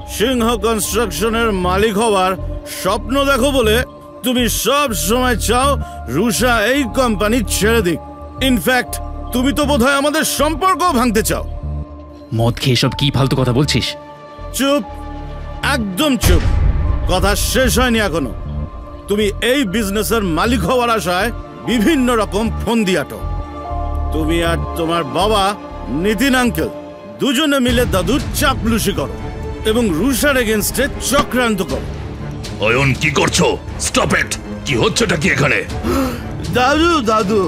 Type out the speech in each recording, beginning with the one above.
সিংহ কনস্ট্রাকশনের মালিক হওয়ার স্বপ্ন দেখো বলে তুমি সব সময় চাও রুষা এই কোম্পানি ছেড়ে দিক। ইনফ্যাক্ট তুমি তো বোধহয় আমাদের সম্পর্ক ভাঙতে চাও। মদ খেয়ে সব কি ফালতু কথা বলছিস? চুপ, একদম চুপ। কথা শেষ হয়নি এখনো। তুমি এই বিজনেসের মালিক হওয়ার আশায় বিভিন্ন রকম ফন্দি আটো। তুমি আর তোমার বাবা নিতিন আঙ্কেল দুজনে মিলে দাদুর চাপলুসি করো এবং রুষার এগেনস্টে চক্রান্ত করো। অয়ন কি করছো? Stop it! কি হচ্ছেটা কি এখানে? দাদু দাদু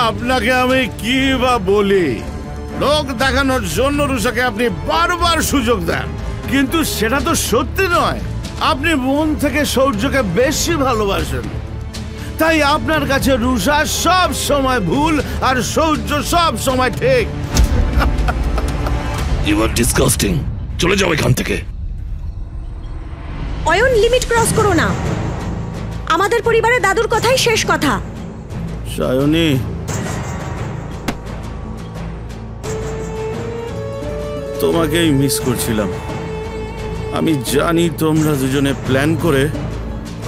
আপনাকে আমি কি বা বলি, লোক দেখানোর জন্য রুষাকে আপনি বারবার সুযোগ দেন, কিন্তু সেটা তো সত্যি নয়। আপনি মন থেকে সৌর্যকে বেশি ভালোবাসেন, তাই আপনার কাছে রুষা সব সময় ভুল আর সৌর্য সব সময় ঠিক। You are disgusting. চলে যাও এখান থেকে। অয়ন, লিমিট ক্রস করো না। আমাদের পরিবারে দাদুর কথাই শেষ কথা। সায়নী, তোমাকেই মিস করছিলাম। আমি জানি তোমরা দুজনে প্ল্যান করে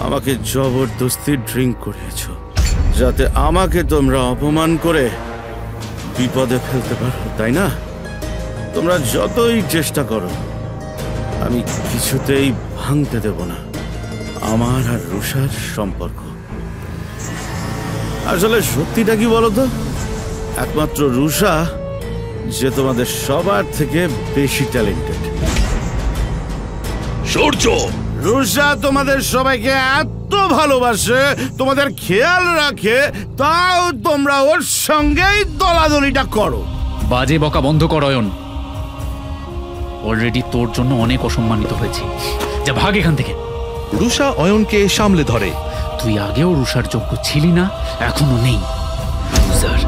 আমাকে জবরদস্তি ড্রিঙ্ক করিয়েছো, যাতে আমাকে তোমরা অপমান করে বিপদে ফেলতে পারো, তাই না? তোমরা যতই চেষ্টা করো, আমি কিছুতেই ভাঙতে দেব না আমার আর রুষার সম্পর্ক। আসলে সত্যিটা কি বলো তো? একমাত্র রুষা যে তোমাদের সবার থেকে বেশি ট্যালেন্টেড। সূর্য, রুষা তোমাদের সবাইকে এত ভালোবাসে, তোমাদের খেয়াল রাখে, তাও তোমরা ওর সঙ্গেই দলাদলিটা করো। বাজে বকা বন্ধ কর অয়ন। অলরেডি তোর জন্য অনেক অসম্মানিত হয়েছি। যা, ভাগ এখান থেকে। রুষা অয়নকে সামলে ধরে। তুই আগেও রুষার যোগ্য ছিলি না, এখনো নেই। লুজার।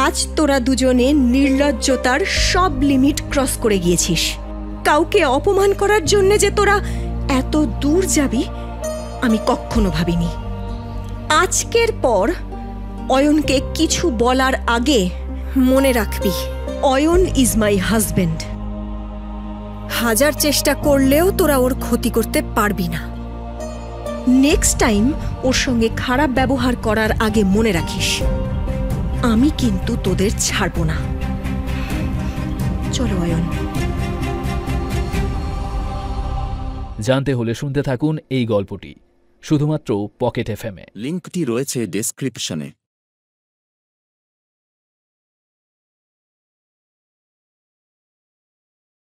আজ তোরা দুজনে নির্লজ্জতার সব লিমিট ক্রস করে গিয়েছিস। কাউকে অপমান করার জন্য যে তোরা এত দূর যাবি আমি কখনো ভাবিনি। আজকের পর অয়নকে কিছু বলার আগে মনে রাখবি, অয়ন ইজ মাই হাজবেন্ড। হাজার চেষ্টা করলেও তোরা ওর ক্ষতি করতে পারবি না। নেক্সট টাইম ওর সঙ্গে খারাপ ব্যবহার করার আগে মনে রাখিস, আমি কিন্তু তোদের ছাড়বো না। চলো অয়ন। জানতে হলে শুনতে থাকুন এই গল্পটি শুধুমাত্র পকেট এফএম-এ। লিঙ্কটি রয়েছে ডেসক্রিপশনে।